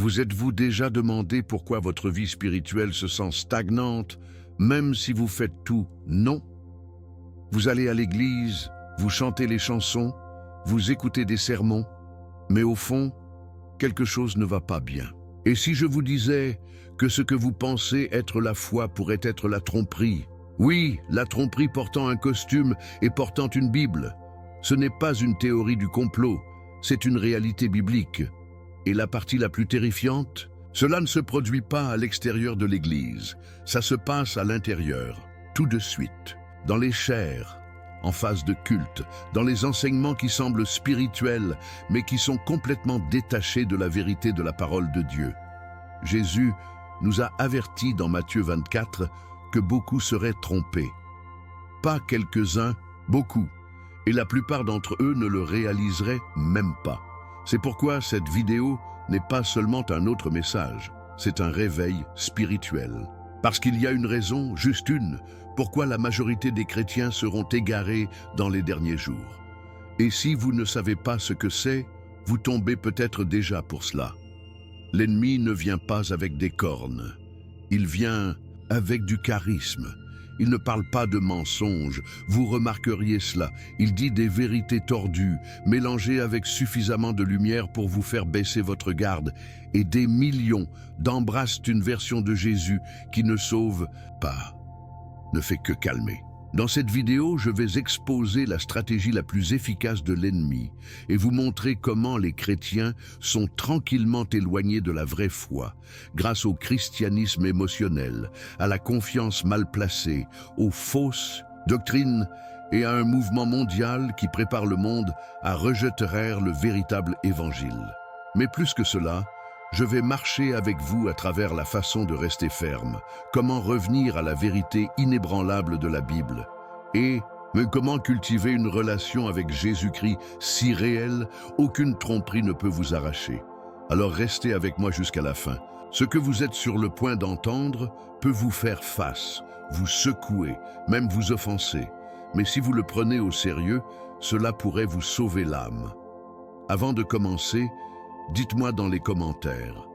Vous êtes-vous déjà demandé pourquoi votre vie spirituelle se sent stagnante, même si vous faites tout? Non. Vous allez à l'église, vous chantez les chansons, vous écoutez des sermons, mais au fond, quelque chose ne va pas bien. Et si je vous disais que ce que vous pensez être la foi pourrait être la tromperie? Oui, la tromperie portant un costume et portant une Bible. Ce n'est pas une théorie du complot, c'est une réalité biblique. Et la partie la plus terrifiante, cela ne se produit pas à l'extérieur de l'église, ça se passe à l'intérieur, tout de suite, dans les chaires, en phase de culte, dans les enseignements qui semblent spirituels, mais qui sont complètement détachés de la vérité de la parole de Dieu. Jésus nous a avertis dans Matthieu 24 que beaucoup seraient trompés. Pas quelques-uns, beaucoup, et la plupart d'entre eux ne le réaliseraient même pas. C'est pourquoi cette vidéo n'est pas seulement un autre message, c'est un réveil spirituel. Parce qu'il y a une raison, juste une, pourquoi la majorité des chrétiens seront égarés dans les derniers jours. Et si vous ne savez pas ce que c'est, vous tombez peut-être déjà pour cela. L'ennemi ne vient pas avec des cornes, il vient avec du charisme. Il ne parle pas de mensonges, vous remarqueriez cela. Il dit des vérités tordues, mélangées avec suffisamment de lumière pour vous faire baisser votre garde. Et des millions d'embrassent une version de Jésus qui ne sauve pas, ne fait que calmer. Dans cette vidéo, je vais exposer la stratégie la plus efficace de l'ennemi et vous montrer comment les chrétiens sont tranquillement éloignés de la vraie foi, grâce au christianisme émotionnel, à la confiance mal placée, aux fausses doctrines et à un mouvement mondial qui prépare le monde à rejeter le véritable évangile. Mais plus que cela, je vais marcher avec vous à travers la façon de rester ferme, comment revenir à la vérité inébranlable de la Bible, et comment cultiver une relation avec Jésus-Christ si réelle, aucune tromperie ne peut vous arracher. Alors restez avec moi jusqu'à la fin. Ce que vous êtes sur le point d'entendre peut vous faire face, vous secouer, même vous offenser. Mais si vous le prenez au sérieux, cela pourrait vous sauver l'âme. Avant de commencer, dites-moi dans les commentaires,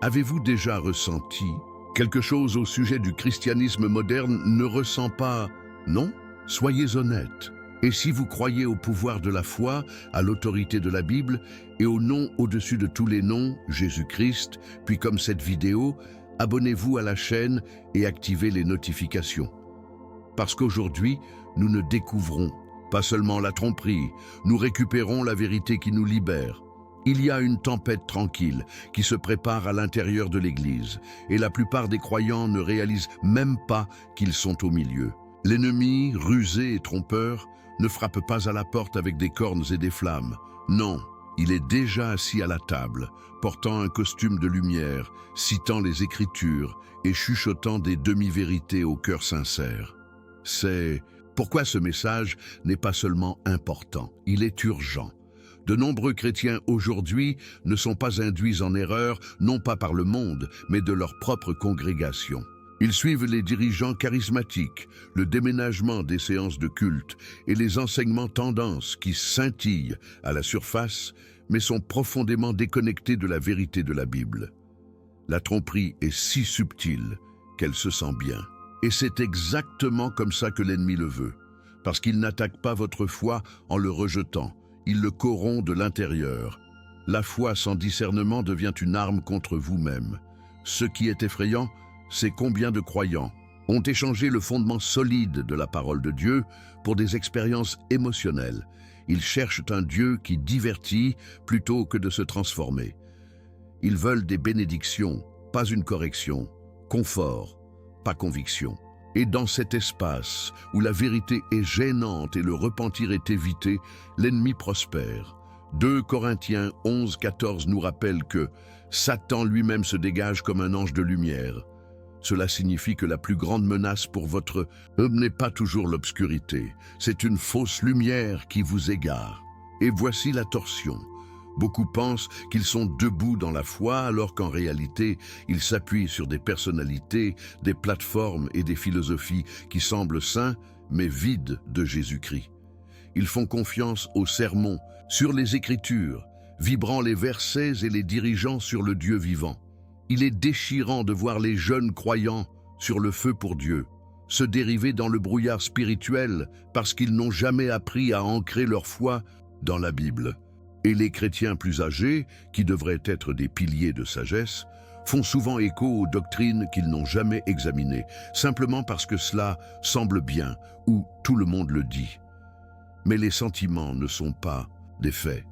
avez-vous déjà ressenti quelque chose au sujet du christianisme moderne ne ressent pas? Non? Soyez honnête. Et si vous croyez au pouvoir de la foi, à l'autorité de la Bible et au nom au-dessus de tous les noms, Jésus-Christ, puis comme cette vidéo, abonnez-vous à la chaîne et activez les notifications. Parce qu'aujourd'hui, nous ne découvrons pas seulement la tromperie, nous récupérons la vérité qui nous libère. Il y a une tempête tranquille qui se prépare à l'intérieur de l'Église et la plupart des croyants ne réalisent même pas qu'ils sont au milieu. L'ennemi, rusé et trompeur, ne frappe pas à la porte avec des cornes et des flammes. Non, il est déjà assis à la table, portant un costume de lumière, citant les Écritures et chuchotant des demi-vérités au cœur sincère. C'est pourquoi ce message n'est pas seulement important, il est urgent. De nombreux chrétiens aujourd'hui ne sont pas induits en erreur, non pas par le monde, mais de leur propre congrégation. Ils suivent les dirigeants charismatiques, le déménagement des séances de culte et les enseignements tendances qui scintillent à la surface, mais sont profondément déconnectés de la vérité de la Bible. La tromperie est si subtile qu'elle se sent bien. Et c'est exactement comme ça que l'ennemi le veut, parce qu'il n'attaque pas votre foi en le rejetant. Il le corrompt de l'intérieur. La foi sans discernement devient une arme contre vous-même. Ce qui est effrayant, c'est combien de croyants ont échangé le fondement solide de la parole de Dieu pour des expériences émotionnelles. Ils cherchent un Dieu qui divertit plutôt que de se transformer. Ils veulent des bénédictions, pas une correction, confort, pas conviction. Et dans cet espace où la vérité est gênante et le repentir est évité, l'ennemi prospère. 2 Corinthiens 11-14 nous rappelle que Satan lui-même se dégage comme un ange de lumière. Cela signifie que la plus grande menace pour votre homme n'est pas toujours l'obscurité, c'est une fausse lumière qui vous égare. Et voici la torsion. Beaucoup pensent qu'ils sont debout dans la foi alors qu'en réalité, ils s'appuient sur des personnalités, des plateformes et des philosophies qui semblent saints mais vides de Jésus-Christ. Ils font confiance aux sermons, sur les Écritures, vibrant les versets et les dirigeant sur le Dieu vivant. Il est déchirant de voir les jeunes croyants sur le feu pour Dieu se dériver dans le brouillard spirituel parce qu'ils n'ont jamais appris à ancrer leur foi dans la Bible. Et les chrétiens plus âgés, qui devraient être des piliers de sagesse, font souvent écho aux doctrines qu'ils n'ont jamais examinées, simplement parce que cela semble bien ou tout le monde le dit. Mais les sentiments ne sont pas des faits.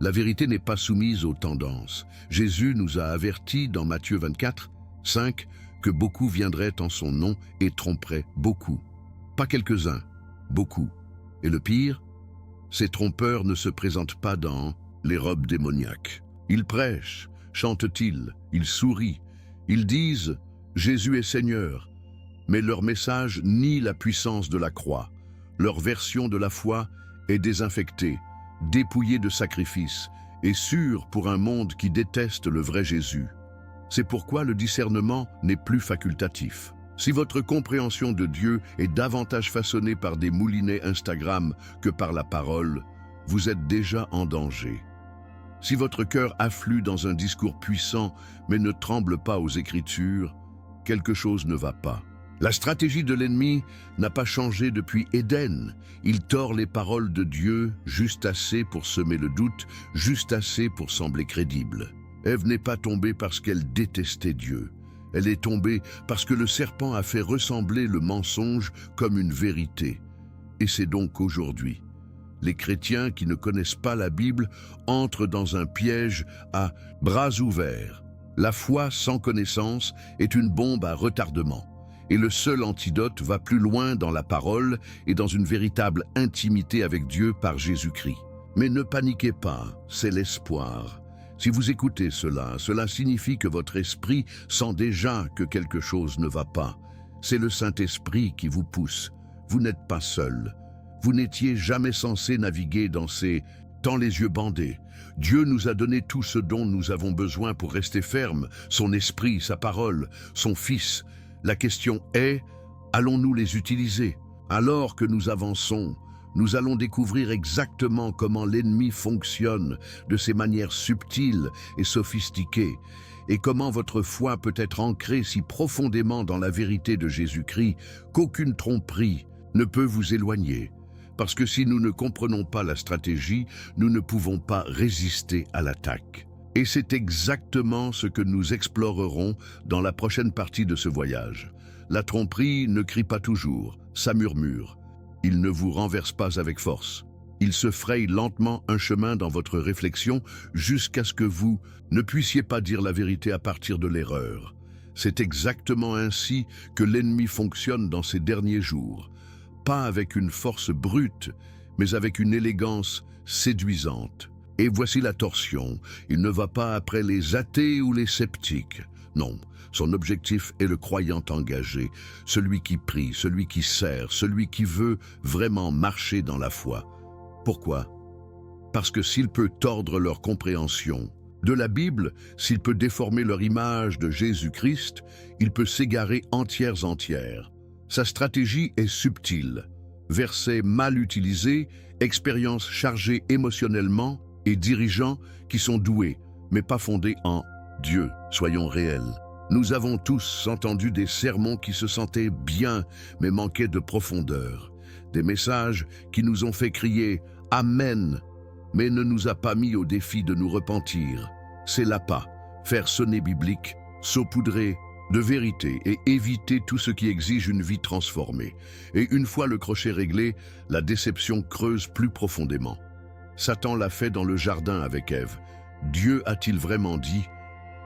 La vérité n'est pas soumise aux tendances. Jésus nous a avertis dans Matthieu 24, 5, que beaucoup viendraient en son nom et tromperaient beaucoup. Pas quelques-uns, beaucoup. Et le pire, ces trompeurs ne se présentent pas dans les robes démoniaques. Ils prêchent, chantent-ils, ils sourient, ils disent « Jésus est Seigneur », mais leur message nie la puissance de la croix. Leur version de la foi est désinfectée, dépouillée de sacrifices et sûre pour un monde qui déteste le vrai Jésus. C'est pourquoi le discernement n'est plus facultatif. Si votre compréhension de Dieu est davantage façonnée par des moulinets Instagram que par la parole, vous êtes déjà en danger. Si votre cœur afflue dans un discours puissant mais ne tremble pas aux Écritures, quelque chose ne va pas. La stratégie de l'ennemi n'a pas changé depuis Éden. Il tord les paroles de Dieu juste assez pour semer le doute, juste assez pour sembler crédible. Ève n'est pas tombée parce qu'elle détestait Dieu. Elle est tombée parce que le serpent a fait ressembler le mensonge comme une vérité. Et c'est donc aujourd'hui. Les chrétiens qui ne connaissent pas la Bible entrent dans un piège à bras ouverts. La foi sans connaissance est une bombe à retardement. Et le seul antidote va plus loin dans la parole et dans une véritable intimité avec Dieu par Jésus-Christ. Mais ne paniquez pas, c'est l'espoir. Si vous écoutez cela, cela signifie que votre esprit sent déjà que quelque chose ne va pas. C'est le Saint-Esprit qui vous pousse. Vous n'êtes pas seul. Vous n'étiez jamais censé naviguer dans ces temps les yeux bandés. Dieu nous a donné tout ce dont nous avons besoin pour rester fermes, son esprit, sa parole, son Fils. La question est, allons-nous les utiliser? Alors que nous avançons, nous allons découvrir exactement comment l'ennemi fonctionne de ses manières subtiles et sophistiquées, et comment votre foi peut être ancrée si profondément dans la vérité de Jésus-Christ qu'aucune tromperie ne peut vous éloigner. Parce que si nous ne comprenons pas la stratégie, nous ne pouvons pas résister à l'attaque. Et c'est exactement ce que nous explorerons dans la prochaine partie de ce voyage. La tromperie ne crie pas toujours, ça murmure. Il ne vous renverse pas avec force. Il se fraye lentement un chemin dans votre réflexion jusqu'à ce que vous ne puissiez pas dire la vérité à partir de l'erreur. C'est exactement ainsi que l'ennemi fonctionne dans ces derniers jours. Pas avec une force brute, mais avec une élégance séduisante. Et voici la torsion. Il ne va pas après les athées ou les sceptiques. Non, son objectif est le croyant engagé, celui qui prie, celui qui sert, celui qui veut vraiment marcher dans la foi. Pourquoi? Parce que s'il peut tordre leur compréhension de la Bible, s'il peut déformer leur image de Jésus-Christ, il peut s'égarer entière. Sa stratégie est subtile. Versets mal utilisés, expériences chargées émotionnellement et dirigeants qui sont doués, mais pas fondés en Dieu. Soyons réels. Nous avons tous entendu des sermons qui se sentaient bien, mais manquaient de profondeur. Des messages qui nous ont fait crier « Amen », mais ne nous a pas mis au défi de nous repentir. C'est l'appât, faire sonner biblique, saupoudrer de vérité et éviter tout ce qui exige une vie transformée. Et une fois le crochet réglé, la déception creuse plus profondément. Satan l'a fait dans le jardin avec Ève. Dieu a-t-il vraiment dit?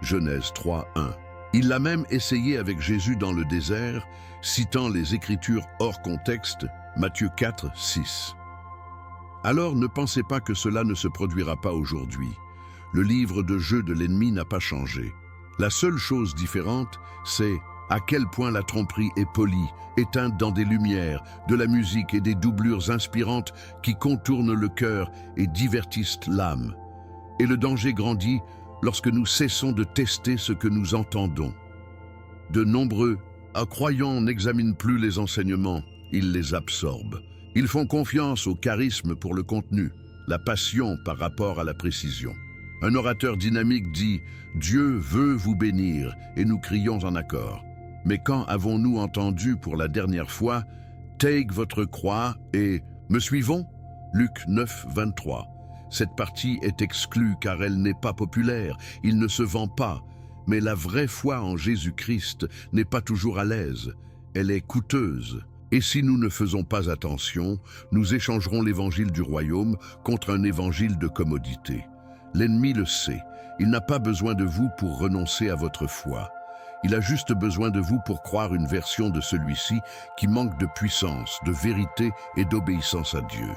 Genèse 3:1. Il l'a même essayé avec Jésus dans le désert, citant les Écritures hors contexte, Matthieu 4:6. Alors ne pensez pas que cela ne se produira pas aujourd'hui. Le livre de jeu de l'ennemi n'a pas changé. La seule chose différente, c'est à quel point la tromperie est polie, éteinte dans des lumières, de la musique et des doublures inspirantes qui contournent le cœur et divertissent l'âme. Et le danger grandit lorsque nous cessons de tester ce que nous entendons. De nombreux croyants n'examinent plus les enseignements, ils les absorbent. Ils font confiance au charisme pour le contenu, la passion par rapport à la précision. Un orateur dynamique dit « Dieu veut vous bénir » et nous crions en accord. Mais quand avons-nous entendu pour la dernière fois « Take votre croix et me suivons » Luc 9, 23. Cette partie est exclue car elle n'est pas populaire, il ne se vend pas. Mais la vraie foi en Jésus-Christ n'est pas toujours à l'aise, elle est coûteuse. Et si nous ne faisons pas attention, nous échangerons l'évangile du royaume contre un évangile de commodité. L'ennemi le sait, il n'a pas besoin de vous pour renoncer à votre foi. Il a juste besoin de vous pour croire une version de celui-ci qui manque de puissance, de vérité et d'obéissance à Dieu.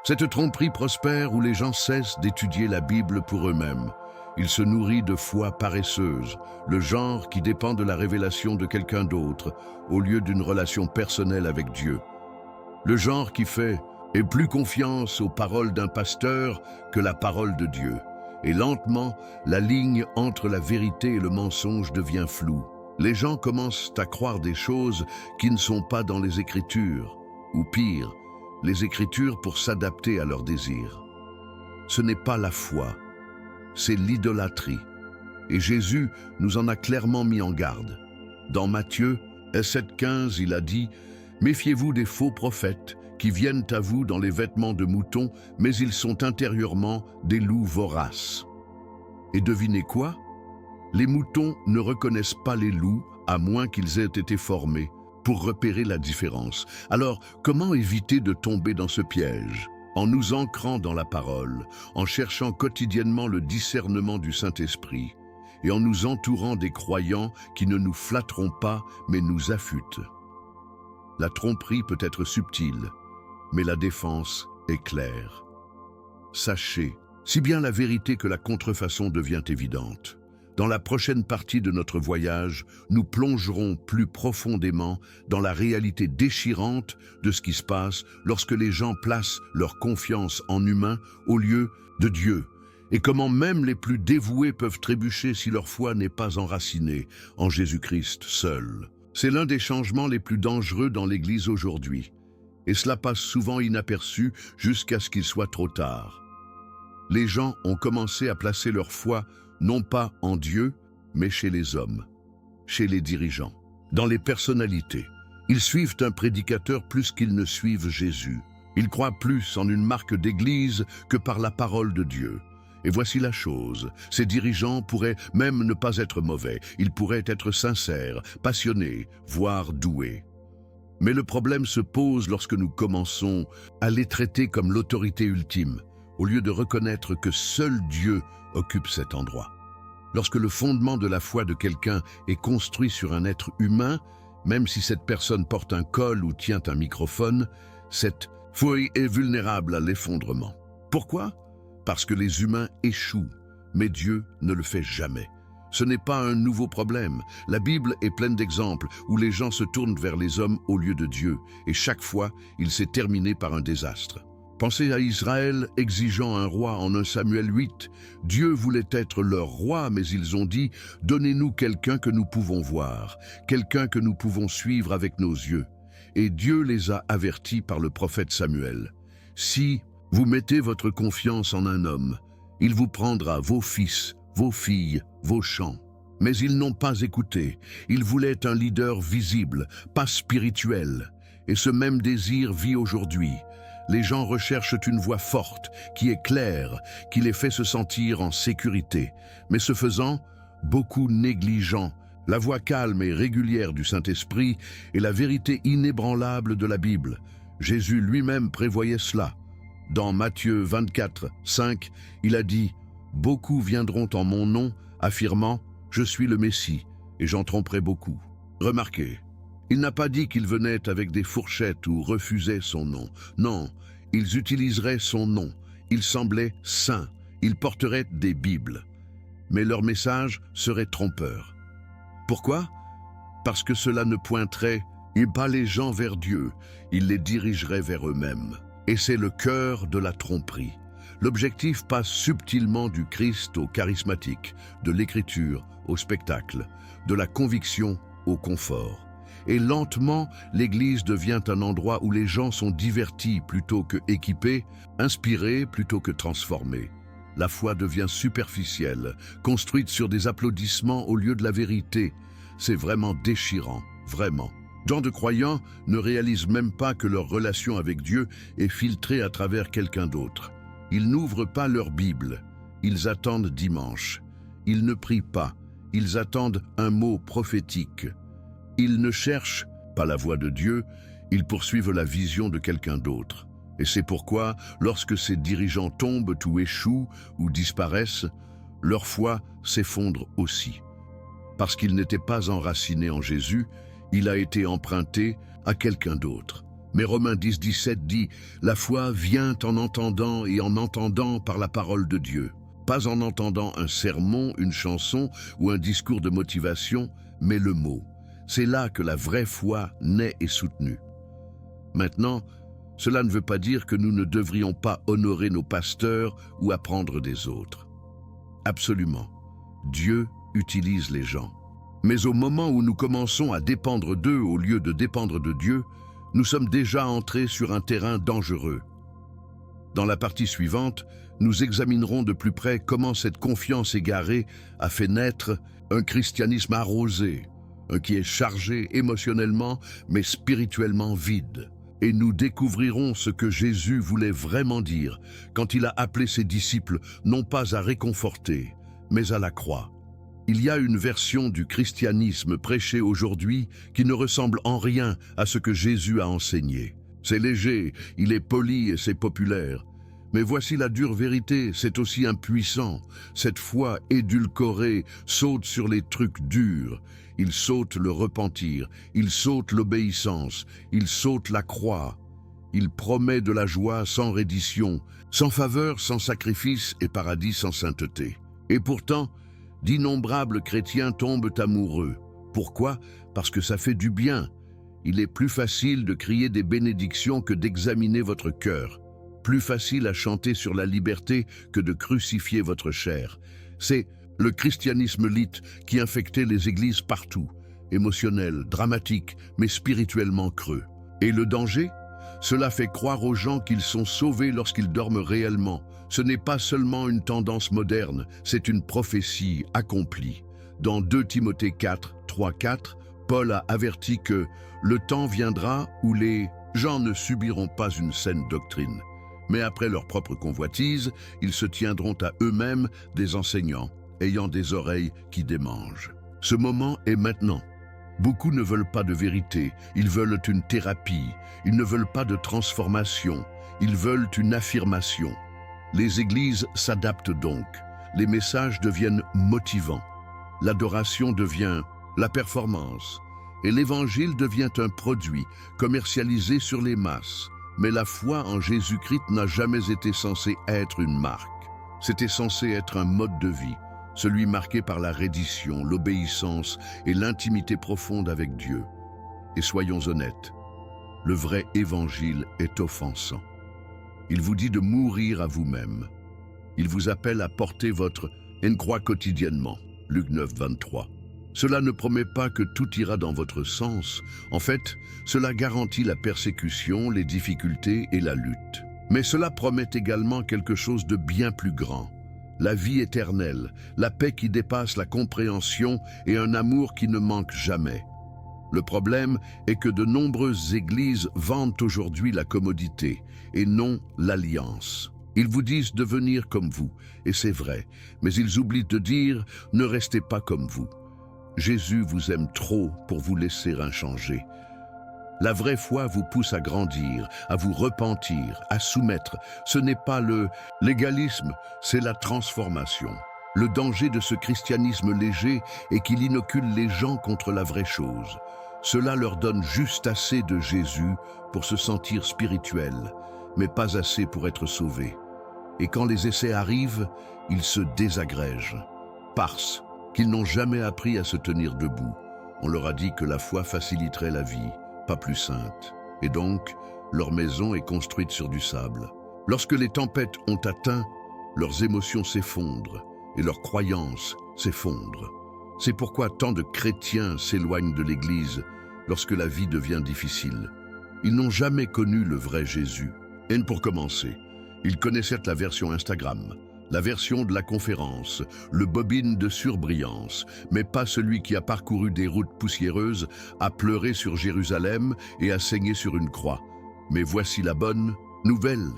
Cette tromperie prospère où les gens cessent d'étudier la Bible pour eux-mêmes. Il se nourrit de foi paresseuse, le genre qui dépend de la révélation de quelqu'un d'autre, au lieu d'une relation personnelle avec Dieu. Le genre qui fait « et plus confiance aux paroles d'un pasteur que la parole de Dieu ». Et lentement, la ligne entre la vérité et le mensonge devient floue. Les gens commencent à croire des choses qui ne sont pas dans les Écritures, ou pire, les Écritures pour s'adapter à leurs désirs. Ce n'est pas la foi, c'est l'idolâtrie. Et Jésus nous en a clairement mis en garde. Dans Matthieu 7,15, il a dit « Méfiez-vous des faux prophètes qui viennent à vous dans les vêtements de moutons, mais ils sont intérieurement des loups voraces. » Et devinez quoi? Les moutons ne reconnaissent pas les loups à moins qu'ils aient été formés pour repérer la différence. Alors, comment éviter de tomber dans ce piège? En nous ancrant dans la parole, en cherchant quotidiennement le discernement du Saint-Esprit et en nous entourant des croyants qui ne nous flatteront pas mais nous affûtent. La tromperie peut être subtile, mais la défense est claire. Sachez, si bien la vérité que la contrefaçon devient évidente. Dans la prochaine partie de notre voyage, nous plongerons plus profondément dans la réalité déchirante de ce qui se passe lorsque les gens placent leur confiance en humains au lieu de Dieu, et comment même les plus dévoués peuvent trébucher si leur foi n'est pas enracinée en Jésus-Christ seul. C'est l'un des changements les plus dangereux dans l'Église aujourd'hui, et cela passe souvent inaperçu jusqu'à ce qu'il soit trop tard. Les gens ont commencé à placer leur foi non pas en Dieu, mais chez les hommes, chez les dirigeants, dans les personnalités. Ils suivent un prédicateur plus qu'ils ne suivent Jésus. Ils croient plus en une marque d'église que par la parole de Dieu. Et voici la chose, ces dirigeants pourraient même ne pas être mauvais, ils pourraient être sincères, passionnés, voire doués. Mais le problème se pose lorsque nous commençons à les traiter comme l'autorité ultime, au lieu de reconnaître que seul Dieu occupe cet endroit. Lorsque le fondement de la foi de quelqu'un est construit sur un être humain, même si cette personne porte un col ou tient un microphone, cette foi est vulnérable à l'effondrement. Pourquoi? Parce que les humains échouent, mais Dieu ne le fait jamais. Ce n'est pas un nouveau problème. La Bible est pleine d'exemples où les gens se tournent vers les hommes au lieu de Dieu, et chaque fois, il s'est terminé par un désastre. Pensez à Israël exigeant un roi en 1 Samuel 8. Dieu voulait être leur roi, mais ils ont dit « Donnez-nous quelqu'un que nous pouvons voir, quelqu'un que nous pouvons suivre avec nos yeux. » Et Dieu les a avertis par le prophète Samuel. « Si vous mettez votre confiance en un homme, il vous prendra vos fils, vos filles, vos champs. » Mais ils n'ont pas écouté. Ils voulaient un leader visible, pas spirituel. Et ce même désir vit aujourd'hui. Les gens recherchent une voix forte, qui est claire, qui les fait se sentir en sécurité. Mais ce faisant, beaucoup négligent la voix calme et régulière du Saint-Esprit et la vérité inébranlable de la Bible. Jésus lui-même prévoyait cela. Dans Matthieu 24, 5, il a dit « Beaucoup viendront en mon nom, affirmant « Je suis le Messie » et j'en tromperai beaucoup. » Remarquez, il n'a pas dit qu'ils venaient avec des fourchettes ou refusaient son nom. Non, ils utiliseraient son nom. Ils semblaient saints. Ils porteraient des Bibles. Mais leur message serait trompeur. Pourquoi? Parce que cela ne pointerait pas les gens vers Dieu. Il les dirigerait vers eux-mêmes. Et c'est le cœur de la tromperie. L'objectif passe subtilement du Christ au charismatique, de l'écriture au spectacle, de la conviction au confort. Et lentement, l'Église devient un endroit où les gens sont divertis plutôt que équipés, inspirés plutôt que transformés. La foi devient superficielle, construite sur des applaudissements au lieu de la vérité. C'est vraiment déchirant, vraiment. Tant de croyants ne réalisent même pas que leur relation avec Dieu est filtrée à travers quelqu'un d'autre. Ils n'ouvrent pas leur Bible, ils attendent dimanche. Ils ne prient pas, ils attendent un mot prophétique. Ils ne cherchent pas la voix de Dieu, ils poursuivent la vision de quelqu'un d'autre. Et c'est pourquoi, lorsque ces dirigeants tombent ou échouent ou disparaissent, leur foi s'effondre aussi. Parce qu'il n'était pas enraciné en Jésus, il a été emprunté à quelqu'un d'autre. Mais Romains 10:17 dit « La foi vient en entendant et en entendant par la parole de Dieu. » Pas en entendant un sermon, une chanson ou un discours de motivation, mais le mot. C'est là que la vraie foi naît et soutenue. Maintenant, cela ne veut pas dire que nous ne devrions pas honorer nos pasteurs ou apprendre des autres. Absolument. Dieu utilise les gens. Mais au moment où nous commençons à dépendre d'eux au lieu de dépendre de Dieu, nous sommes déjà entrés sur un terrain dangereux. Dans la partie suivante, nous examinerons de plus près comment cette confiance égarée a fait naître un christianisme arrosé, qui est chargé émotionnellement mais spirituellement vide. Et nous découvrirons ce que Jésus voulait vraiment dire quand il a appelé ses disciples non pas à réconforter, mais à la croix. Il y a une version du christianisme prêchée aujourd'hui qui ne ressemble en rien à ce que Jésus a enseigné. C'est léger, il est poli et c'est populaire. Mais voici la dure vérité, c'est aussi impuissant. Cette foi édulcorée saute sur les trucs durs. Il saute le repentir, il saute l'obéissance, il saute la croix. Il promet de la joie sans reddition, sans faveur, sans sacrifice et paradis sans sainteté. Et pourtant, d'innombrables chrétiens tombent amoureux. Pourquoi? Parce que ça fait du bien. Il est plus facile de crier des bénédictions que d'examiner votre cœur. Plus facile à chanter sur la liberté que de crucifier votre chair. C'est le christianisme lite qui infectait les églises partout, émotionnel, dramatique, mais spirituellement creux. Et le danger? Cela fait croire aux gens qu'ils sont sauvés lorsqu'ils dorment réellement. Ce n'est pas seulement une tendance moderne, c'est une prophétie accomplie. Dans 2 Timothée 4, 3-4, Paul a averti que le temps viendra où les gens ne subiront pas une saine doctrine. Mais après leur propre convoitise, ils se tiendront à eux-mêmes des enseignants, ayant des oreilles qui démangent. Ce moment est maintenant. Beaucoup ne veulent pas de vérité, ils veulent une thérapie, ils ne veulent pas de transformation, ils veulent une affirmation. Les églises s'adaptent donc, les messages deviennent motivants, l'adoration devient la performance, et l'évangile devient un produit commercialisé sur les masses. Mais la foi en Jésus-Christ n'a jamais été censée être une marque. C'était censé être un mode de vie, celui marqué par la reddition, l'obéissance et l'intimité profonde avec Dieu. Et soyons honnêtes, le vrai évangile est offensant. Il vous dit de mourir à vous-même. Il vous appelle à porter votre croix quotidiennement. Luc 9, 23. Cela ne promet pas que tout ira dans votre sens. En fait, cela garantit la persécution, les difficultés et la lutte. Mais cela promet également quelque chose de bien plus grand. La vie éternelle, la paix qui dépasse la compréhension et un amour qui ne manque jamais. Le problème est que de nombreuses églises vendent aujourd'hui la commodité et non l'alliance. Ils vous disent de venir comme vous, et c'est vrai, mais ils oublient de dire « ne restez pas comme vous ». Jésus vous aime trop pour vous laisser inchangé. La vraie foi vous pousse à grandir, à vous repentir, à soumettre. Ce n'est pas le légalisme, c'est la transformation. Le danger de ce christianisme léger est qu'il inocule les gens contre la vraie chose. Cela leur donne juste assez de Jésus pour se sentir spirituels, mais pas assez pour être sauvés. Et quand les essais arrivent, ils se désagrègent, parce qu'ils n'ont jamais appris à se tenir debout. On leur a dit que la foi faciliterait la vie, pas plus sainte. Et donc, leur maison est construite sur du sable. Lorsque les tempêtes ont atteint, leurs émotions s'effondrent et leurs croyances s'effondrent. C'est pourquoi tant de chrétiens s'éloignent de l'Église lorsque la vie devient difficile. Ils n'ont jamais connu le vrai Jésus. Et pour commencer, ils connaissaient la version Instagram, la version de la conférence, le bobine de surbrillance, mais pas celui qui a parcouru des routes poussiéreuses, a pleuré sur Jérusalem et a saigné sur une croix. Mais voici la bonne nouvelle.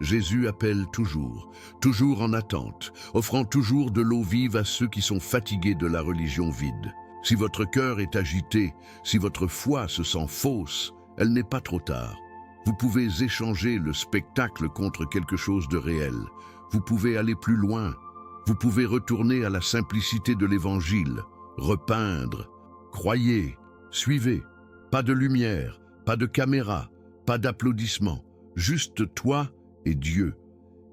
Jésus appelle toujours, toujours en attente, offrant toujours de l'eau vive à ceux qui sont fatigués de la religion vide. Si votre cœur est agité, si votre foi se sent fausse, elle n'est pas trop tard. Vous pouvez échanger le spectacle contre quelque chose de réel. Vous pouvez aller plus loin. Vous pouvez retourner à la simplicité de l'Évangile, repeindre. Croyez, suivez. Pas de lumière, pas de caméra, pas d'applaudissements. Juste toi et Dieu.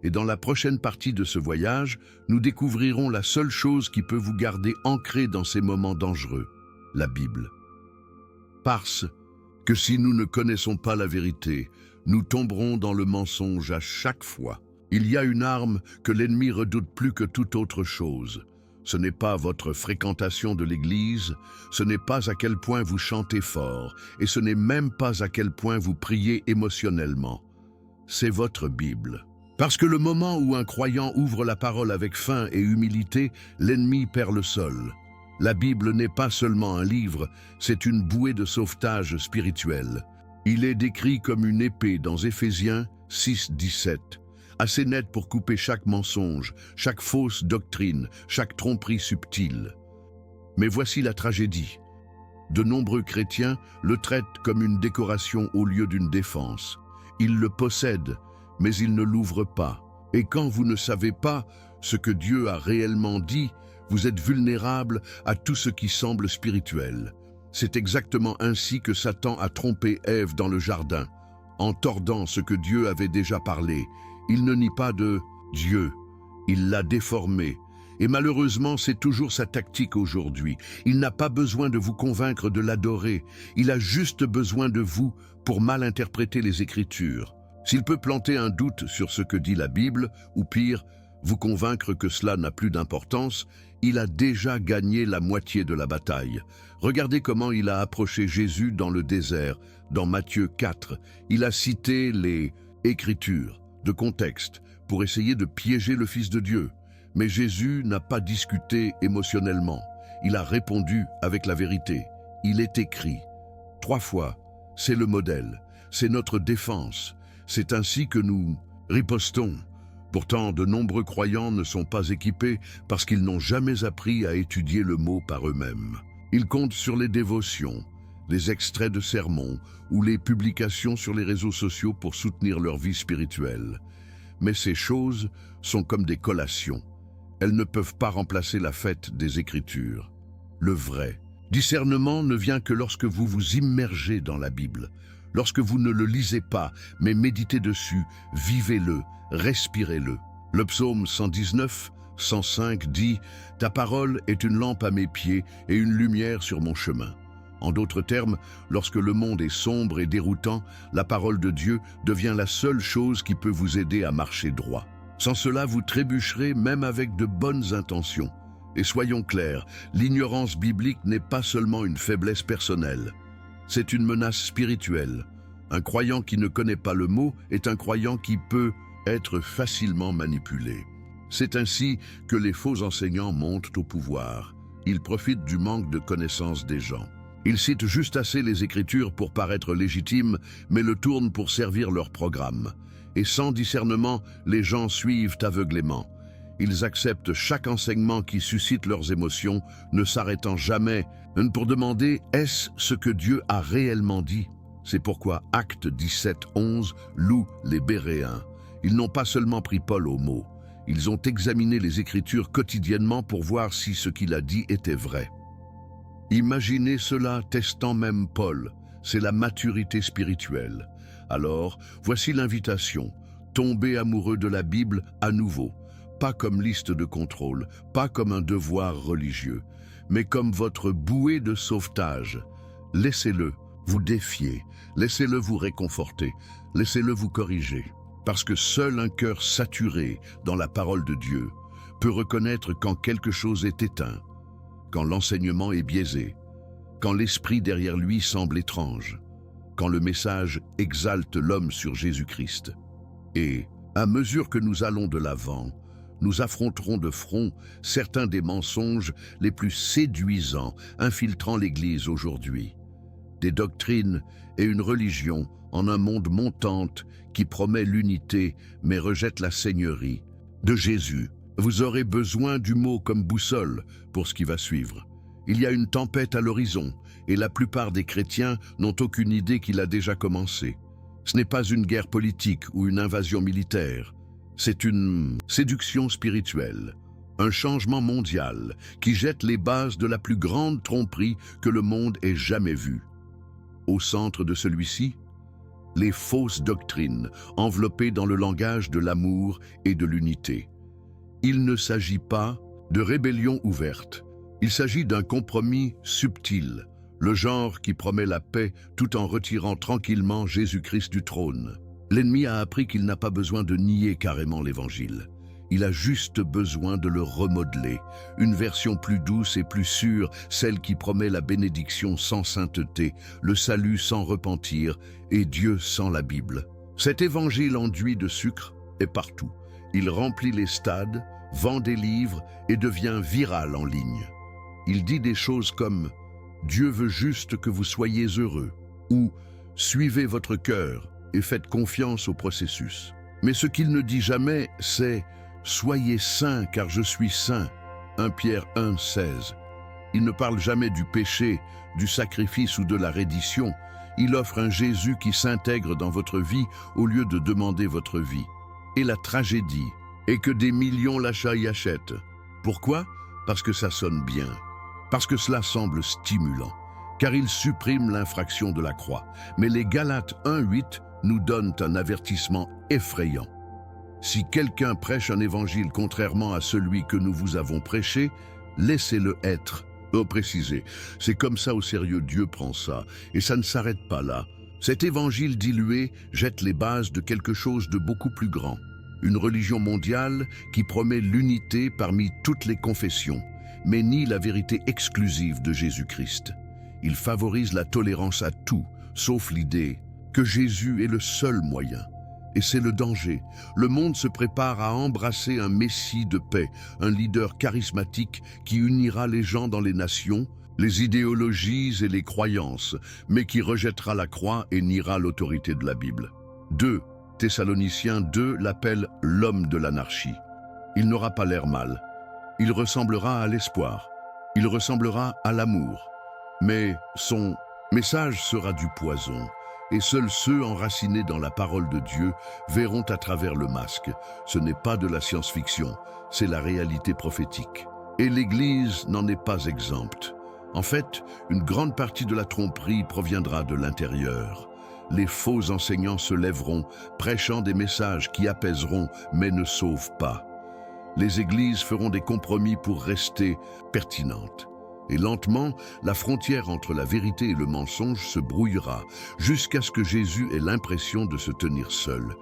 Et dans la prochaine partie de ce voyage, nous découvrirons la seule chose qui peut vous garder ancré dans ces moments dangereux, la Bible. Parce que si nous ne connaissons pas la vérité, nous tomberons dans le mensonge à chaque fois. Il y a une arme que l'ennemi redoute plus que toute autre chose. Ce n'est pas votre fréquentation de l'Église, ce n'est pas à quel point vous chantez fort, et ce n'est même pas à quel point vous priez émotionnellement. C'est votre Bible. Parce que le moment où un croyant ouvre la parole avec faim et humilité, l'ennemi perd le sol. La Bible n'est pas seulement un livre, c'est une bouée de sauvetage spirituel. Il est décrit comme une épée dans Éphésiens 6:17, assez net pour couper chaque mensonge, chaque fausse doctrine, chaque tromperie subtile. Mais voici la tragédie. De nombreux chrétiens le traitent comme une décoration au lieu d'une défense. Ils le possèdent, mais ils ne l'ouvrent pas. Et quand vous ne savez pas ce que Dieu a réellement dit, vous êtes vulnérable à tout ce qui semble spirituel. C'est exactement ainsi que Satan a trompé Ève dans le jardin, en tordant ce que Dieu avait déjà parlé. Il ne nie pas de Dieu, il l'a déformé. Et malheureusement, c'est toujours sa tactique aujourd'hui. Il n'a pas besoin de vous convaincre de l'adorer, il a juste besoin de vous pour mal interpréter les Écritures. S'il peut planter un doute sur ce que dit la Bible, ou pire, vous convaincre que cela n'a plus d'importance, il a déjà gagné la moitié de la bataille. Regardez comment il a approché Jésus dans le désert, dans Matthieu 4. Il a cité les Écritures de contexte pour essayer de piéger le Fils de Dieu. Mais Jésus n'a pas discuté émotionnellement. Il a répondu avec la vérité. Il est écrit. 3 fois, c'est le modèle, c'est notre défense. C'est ainsi que nous ripostons. Pourtant, de nombreux croyants ne sont pas équipés parce qu'ils n'ont jamais appris à étudier le mot par eux-mêmes. Ils comptent sur les dévotions, les extraits de sermons ou les publications sur les réseaux sociaux pour soutenir leur vie spirituelle. Mais ces choses sont comme des collations. Elles ne peuvent pas remplacer la fête des Écritures. Le vrai discernement ne vient que lorsque vous vous immergez dans la Bible. Lorsque vous ne le lisez pas, mais méditez dessus, vivez-le, respirez-le. Le psaume 119, 105 dit « Ta parole est une lampe à mes pieds et une lumière sur mon chemin ». En d'autres termes, lorsque le monde est sombre et déroutant, la parole de Dieu devient la seule chose qui peut vous aider à marcher droit. Sans cela, vous trébucherez même avec de bonnes intentions. Et soyons clairs, l'ignorance biblique n'est pas seulement une faiblesse personnelle. C'est une menace spirituelle. Un croyant qui ne connaît pas le mot est un croyant qui peut être facilement manipulé. C'est ainsi que les faux enseignants montent au pouvoir. Ils profitent du manque de connaissance des gens. Ils citent juste assez les Écritures pour paraître légitimes, mais le tournent pour servir leur programme. Et sans discernement, les gens suivent aveuglément. Ils acceptent chaque enseignement qui suscite leurs émotions, ne s'arrêtant jamais pour demander « Est-ce ce que Dieu a réellement dit ?» C'est pourquoi Actes 17:11 loue les Béréens. Ils n'ont pas seulement pris Paul au mot, ils ont examiné les Écritures quotidiennement pour voir si ce qu'il a dit était vrai. Imaginez cela testant même Paul, c'est la maturité spirituelle. Alors, voici l'invitation, tombez amoureux de la Bible à nouveau, pas comme liste de contrôle, pas comme un devoir religieux, mais comme votre bouée de sauvetage. Laissez-le vous défier, laissez-le vous réconforter, laissez-le vous corriger, parce que seul un cœur saturé dans la parole de Dieu peut reconnaître quand quelque chose est éteint, quand l'enseignement est biaisé, quand l'esprit derrière lui semble étrange, quand le message exalte l'homme sur Jésus-Christ. Et, à mesure que nous allons de l'avant, nous affronterons de front certains des mensonges les plus séduisants infiltrant l'Église aujourd'hui. Des doctrines et une religion en un monde montante qui promet l'unité mais rejette la seigneurie de Jésus. Vous aurez besoin du mot comme boussole pour ce qui va suivre. Il y a une tempête à l'horizon et la plupart des chrétiens n'ont aucune idée qu'il a déjà commencé. Ce n'est pas une guerre politique ou une invasion militaire. C'est une séduction spirituelle, un changement mondial qui jette les bases de la plus grande tromperie que le monde ait jamais vue. Au centre de celui-ci, les fausses doctrines enveloppées dans le langage de l'amour et de l'unité. Il ne s'agit pas de rébellion ouverte, il s'agit d'un compromis subtil, le genre qui promet la paix tout en retirant tranquillement Jésus-Christ du trône. L'ennemi a appris qu'il n'a pas besoin de nier carrément l'Évangile. Il a juste besoin de le remodeler, une version plus douce et plus sûre, celle qui promet la bénédiction sans sainteté, le salut sans repentir et Dieu sans la Bible. Cet évangile enduit de sucre est partout. Il remplit les stades, vend des livres et devient viral en ligne. Il dit des choses comme « Dieu veut juste que vous soyez heureux » ou « Suivez votre cœur et faites confiance au processus ». Mais ce qu'il ne dit jamais, c'est « Soyez saints car je suis saint ». 1 Pierre 1, 16. Il ne parle jamais du péché, du sacrifice ou de la reddition. Il offre un Jésus qui s'intègre dans votre vie au lieu de demander votre vie. Et la tragédie est que des millions l'achat y achètent. Pourquoi? Parce que ça sonne bien. Parce que cela semble stimulant. Car il supprime l'infraction de la croix. Mais les Galates 1:8 nous donnent un avertissement effrayant. Si quelqu'un prêche un évangile contrairement à celui que nous vous avons prêché, laissez-le être. Précisé, c'est comme ça au sérieux Dieu prend ça, et ça ne s'arrête pas là. Cet évangile dilué jette les bases de quelque chose de beaucoup plus grand. Une religion mondiale qui promet l'unité parmi toutes les confessions, mais nie la vérité exclusive de Jésus-Christ. Il favorise la tolérance à tout, sauf l'idée que Jésus est le seul moyen. Et c'est le danger. Le monde se prépare à embrasser un messie de paix, un leader charismatique qui unira les gens dans les nations, les idéologies et les croyances, mais qui rejettera la croix et niera l'autorité de la Bible. 2 Thessaloniciens 2 l'appelle l'homme de l'anarchie. Il n'aura pas l'air mal. Il ressemblera à l'espoir. Il ressemblera à l'amour. Mais son message sera du poison. Et seuls ceux enracinés dans la parole de Dieu verront à travers le masque. Ce n'est pas de la science-fiction, c'est la réalité prophétique. Et l'Église n'en est pas exempte. En fait, une grande partie de la tromperie proviendra de l'intérieur. Les faux enseignants se lèveront, prêchant des messages qui apaiseront mais ne sauvent pas. Les églises feront des compromis pour rester pertinentes. Et lentement, la frontière entre la vérité et le mensonge se brouillera, jusqu'à ce que Jésus ait l'impression de se tenir seul.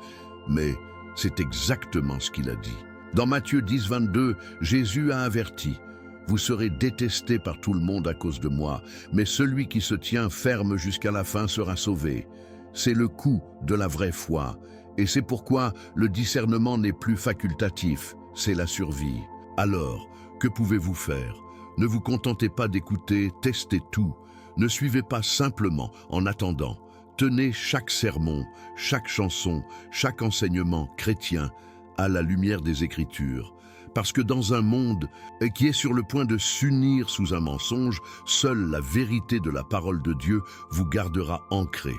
Mais c'est exactement ce qu'il a dit. Dans Matthieu 10, 22, Jésus a averti « Vous serez détestés par tout le monde à cause de moi, mais celui qui se tient ferme jusqu'à la fin sera sauvé. » C'est le coût de la vraie foi. Et c'est pourquoi le discernement n'est plus facultatif, c'est la survie. Alors, que pouvez-vous faire ? Ne vous contentez pas d'écouter, testez tout. Ne suivez pas simplement en attendant. Tenez chaque sermon, chaque chanson, chaque enseignement chrétien à la lumière des Écritures. Parce que dans un monde qui est sur le point de s'unir sous un mensonge, seule la vérité de la parole de Dieu vous gardera ancré.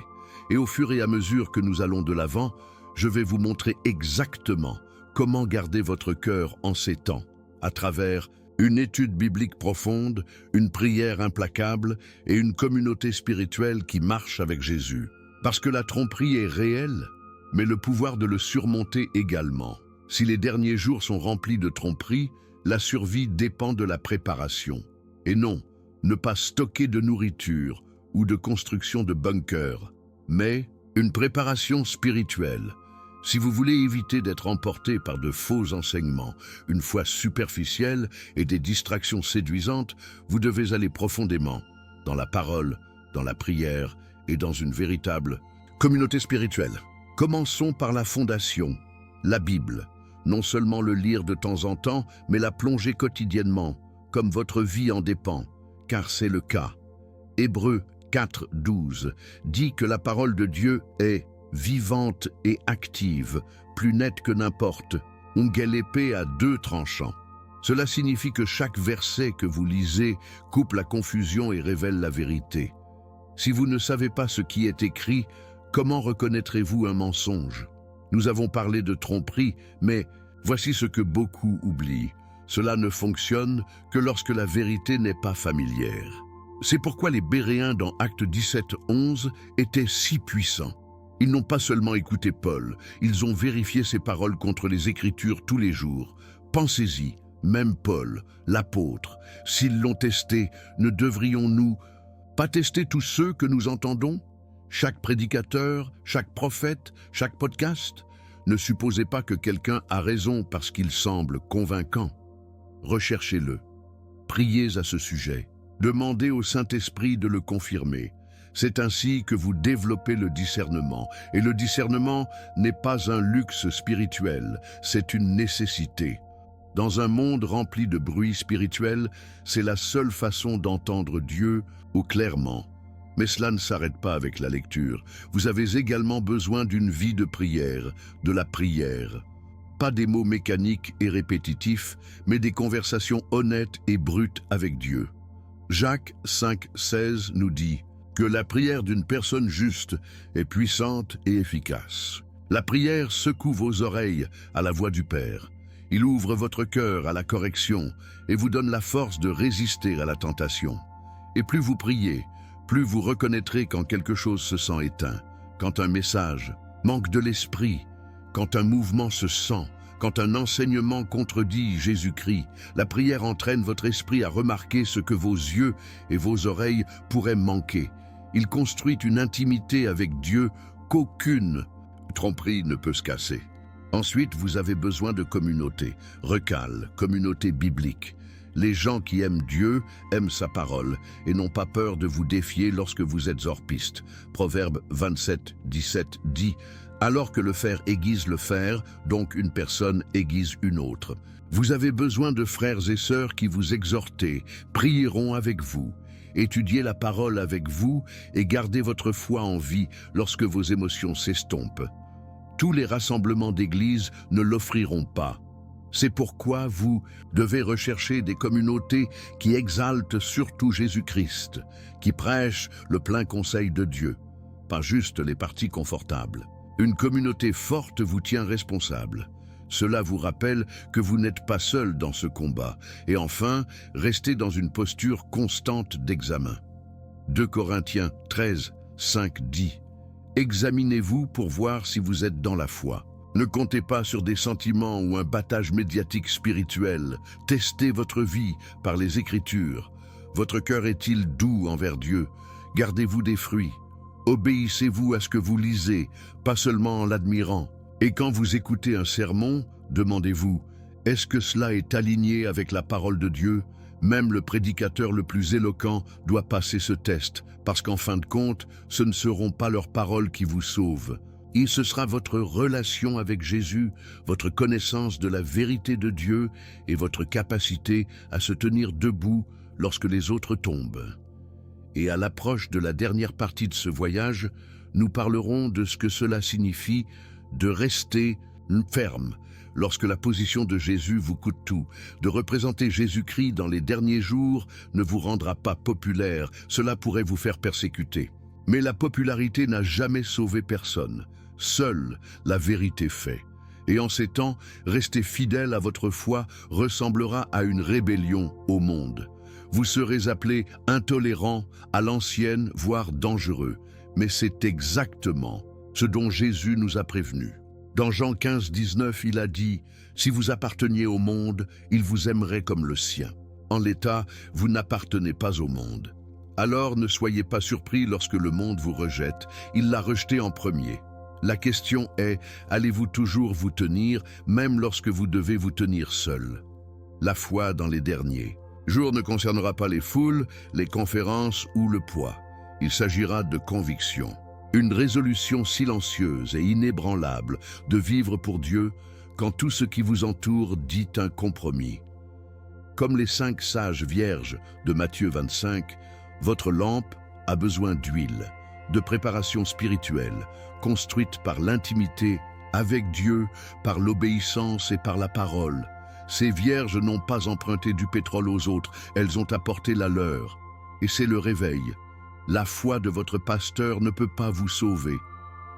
Et au fur et à mesure que nous allons de l'avant, je vais vous montrer exactement comment garder votre cœur en ces temps, à travers une étude biblique profonde, une prière implacable et une communauté spirituelle qui marche avec Jésus. Parce que la tromperie est réelle, mais le pouvoir de le surmonter également. Si les derniers jours sont remplis de tromperie, la survie dépend de la préparation. Et non, ne pas stocker de nourriture ou de construction de bunkers, mais une préparation spirituelle. Si vous voulez éviter d'être emporté par de faux enseignements, une foi superficielle et des distractions séduisantes, vous devez aller profondément dans la parole, dans la prière et dans une véritable communauté spirituelle. Commençons par la fondation, la Bible. non seulement le lire de temps en temps, mais la plonger quotidiennement, comme votre vie en dépend, car c'est le cas. Hébreux 4:12 dit que la parole de Dieu est vivante et active, plus nette que n'importe, onguelle épée à deux tranchants. Cela signifie que chaque verset que vous lisez coupe la confusion et révèle la vérité. Si vous ne savez pas ce qui est écrit, comment reconnaîtrez-vous un mensonge? Nous avons parlé de tromperie, mais voici ce que beaucoup oublient. Cela ne fonctionne que lorsque la vérité n'est pas familière. C'est pourquoi les Béréens dans Actes 17:11 étaient si puissants. Ils n'ont pas seulement écouté Paul, ils ont vérifié ses paroles contre les Écritures tous les jours. Pensez-y, même Paul, l'apôtre, s'ils l'ont testé, ne devrions-nous pas tester tous ceux que nous entendons? Chaque prédicateur, chaque prophète, chaque podcast? Ne supposez pas que quelqu'un a raison parce qu'il semble convaincant. Recherchez-le. Priez à ce sujet. Demandez au Saint-Esprit de le confirmer. C'est ainsi que vous développez le discernement. Et le discernement n'est pas un luxe spirituel, c'est une nécessité. Dans un monde rempli de bruit spirituel, c'est la seule façon d'entendre Dieu ou clairement. Mais cela ne s'arrête pas avec la lecture. Vous avez également besoin d'une vie de prière, de la prière. Pas des mots mécaniques et répétitifs, mais des conversations honnêtes et brutes avec Dieu. Jacques 5:16 nous dit que la prière d'une personne juste est puissante et efficace. La prière secoue vos oreilles à la voix du Père. Il ouvre votre cœur à la correction et vous donne la force de résister à la tentation. Et plus vous priez, plus vous reconnaîtrez quand quelque chose se sent éteint, quand un message manque de l'esprit, quand un mouvement se sent, quand un enseignement contredit Jésus-Christ. La prière entraîne votre esprit à remarquer ce que vos yeux et vos oreilles pourraient manquer. Il construit une intimité avec Dieu qu'aucune tromperie ne peut se casser. Ensuite, vous avez besoin de communauté, recale, communauté biblique. Les gens qui aiment Dieu aiment sa parole et n'ont pas peur de vous défier lorsque vous êtes hors piste. Proverbe 27:17 dit « Alors que le fer aiguise le fer, donc une personne aiguise une autre. » Vous avez besoin de frères et sœurs qui vous exhortent, prieront avec vous. Étudiez la parole avec vous et gardez votre foi en vie lorsque vos émotions s'estompent. Tous les rassemblements d'église ne l'offriront pas. C'est pourquoi vous devez rechercher des communautés qui exaltent surtout Jésus-Christ, qui prêchent le plein conseil de Dieu, pas juste les parties confortables. Une communauté forte vous tient responsable. Cela vous rappelle que vous n'êtes pas seul dans ce combat. Et enfin, restez dans une posture constante d'examen. 2 Corinthiens 13:5 dit « Examinez-vous pour voir si vous êtes dans la foi. Ne comptez pas sur des sentiments ou un battage médiatique spirituel. Testez votre vie par les Écritures. Votre cœur est-il doux envers Dieu? Gardez-vous des fruits. Obéissez-vous à ce que vous lisez, pas seulement en l'admirant. Et quand vous écoutez un sermon, demandez-vous, est-ce que cela est aligné avec la parole de Dieu? Même le prédicateur le plus éloquent doit passer ce test, parce qu'en fin de compte, ce ne seront pas leurs paroles qui vous sauvent. Et ce sera votre relation avec Jésus, votre connaissance de la vérité de Dieu et votre capacité à se tenir debout lorsque les autres tombent. Et à l'approche de la dernière partie de ce voyage, nous parlerons de ce que cela signifie de rester ferme lorsque la position de Jésus vous coûte tout. De représenter Jésus-Christ dans les derniers jours ne vous rendra pas populaire, cela pourrait vous faire persécuter. Mais la popularité n'a jamais sauvé personne. Seule la vérité fait. Et en ces temps, rester fidèle à votre foi ressemblera à une rébellion au monde. Vous serez appelé intolérant, à l'ancienne, voire dangereux. Mais c'est exactement ce dont Jésus nous a prévenus. Dans Jean 15:19, il a dit « Si vous apparteniez au monde, il vous aimerait comme le sien. En l'état, vous n'appartenez pas au monde. Alors ne soyez pas surpris lorsque le monde vous rejette. Il l'a rejeté en premier. La question est, allez-vous toujours vous tenir, même lorsque vous devez vous tenir seul? La foi dans les derniers jours ne concernera pas les foules, les conférences ou le poids. Il s'agira de conviction. Une résolution silencieuse et inébranlable de vivre pour Dieu, quand tout ce qui vous entoure dit un compromis. Comme les 5 sages vierges de Matthieu 25, votre lampe a besoin d'huile, de préparation spirituelle, construite par l'intimité avec Dieu, par l'obéissance et par la parole. Ces vierges n'ont pas emprunté du pétrole aux autres, elles ont apporté la leur. Et c'est le réveil. La foi de votre pasteur ne peut pas vous sauver.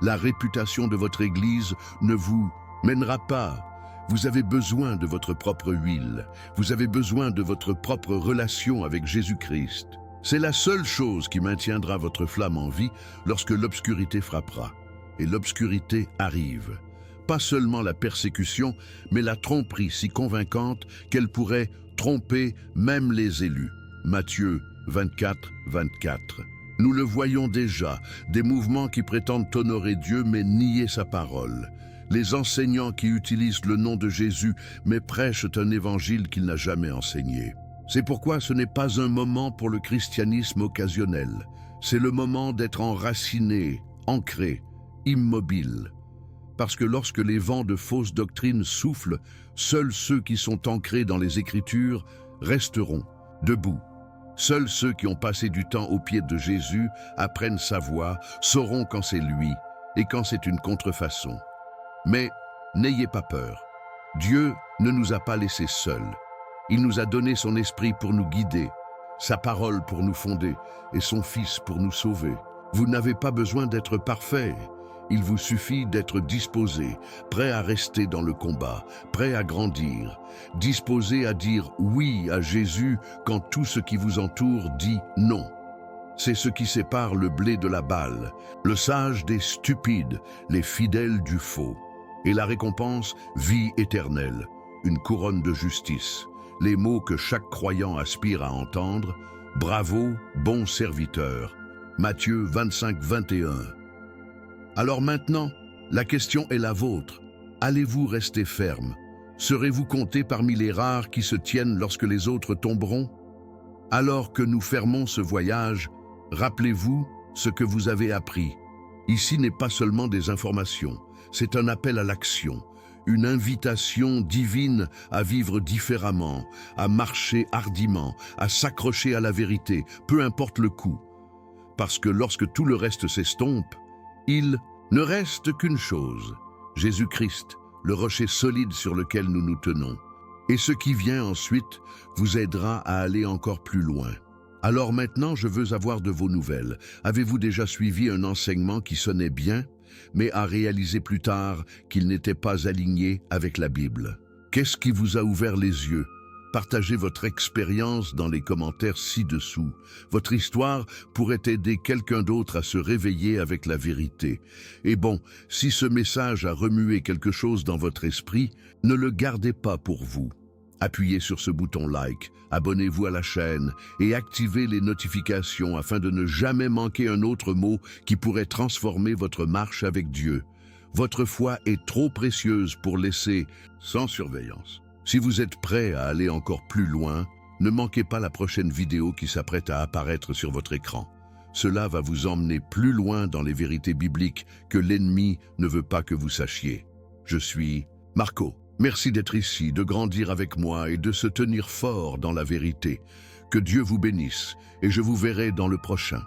La réputation de votre Église ne vous mènera pas. Vous avez besoin de votre propre huile. Vous avez besoin de votre propre relation avec Jésus-Christ. C'est la seule chose qui maintiendra votre flamme en vie lorsque l'obscurité frappera. Et l'obscurité arrive. Pas seulement la persécution, mais la tromperie si convaincante qu'elle pourrait tromper même les élus. Matthieu 24, 24. Nous le voyons déjà, des mouvements qui prétendent honorer Dieu mais nier sa parole. Les enseignants qui utilisent le nom de Jésus mais prêchent un évangile qu'il n'a jamais enseigné. C'est pourquoi ce n'est pas un moment pour le christianisme occasionnel. C'est le moment d'être enraciné, ancré, immobile. Parce que lorsque les vents de fausses doctrines soufflent, seuls ceux qui sont ancrés dans les Écritures resteront debout. Seuls ceux qui ont passé du temps aux pieds de Jésus apprennent sa voix, sauront quand c'est lui et quand c'est une contrefaçon. Mais n'ayez pas peur. Dieu ne nous a pas laissés seuls. Il nous a donné son esprit pour nous guider, sa parole pour nous fonder et son Fils pour nous sauver. Vous n'avez pas besoin d'être parfait. Il vous suffit d'être disposé, prêt à rester dans le combat, prêt à grandir, disposé à dire oui à Jésus quand tout ce qui vous entoure dit non. C'est ce qui sépare le blé de la balle, le sage des stupides, les fidèles du faux. Et la récompense, vie éternelle, une couronne de justice. Les mots que chaque croyant aspire à entendre, bravo, bon serviteur. Matthieu 25, 21. Alors maintenant, la question est la vôtre. Allez-vous rester ferme? Serez-vous compté parmi les rares qui se tiennent lorsque les autres tomberont? Alors que nous fermons ce voyage, rappelez-vous ce que vous avez appris. Ici n'est pas seulement des informations, c'est un appel à l'action, une invitation divine à vivre différemment, à marcher hardiment, à s'accrocher à la vérité, peu importe le coût. Parce que lorsque tout le reste s'estompe, il ne reste qu'une chose, Jésus-Christ, le rocher solide sur lequel nous nous tenons. Et ce qui vient ensuite vous aidera à aller encore plus loin. Alors maintenant, je veux avoir de vos nouvelles. Avez-vous déjà suivi un enseignement qui sonnait bien, mais a réalisé plus tard qu'il n'était pas aligné avec la Bible? Qu'est-ce qui vous a ouvert les yeux? Partagez votre expérience dans les commentaires ci-dessous. Votre histoire pourrait aider quelqu'un d'autre à se réveiller avec la vérité. Et bon, si ce message a remué quelque chose dans votre esprit, ne le gardez pas pour vous. Appuyez sur ce bouton like, abonnez-vous à la chaîne et activez les notifications afin de ne jamais manquer un autre mot qui pourrait transformer votre marche avec Dieu. Votre foi est trop précieuse pour laisser sans surveillance. Si vous êtes prêt à aller encore plus loin, ne manquez pas la prochaine vidéo qui s'apprête à apparaître sur votre écran. Cela va vous emmener plus loin dans les vérités bibliques que l'ennemi ne veut pas que vous sachiez. Je suis Marco. Merci d'être ici, de grandir avec moi et de se tenir fort dans la vérité. Que Dieu vous bénisse et je vous verrai dans le prochain.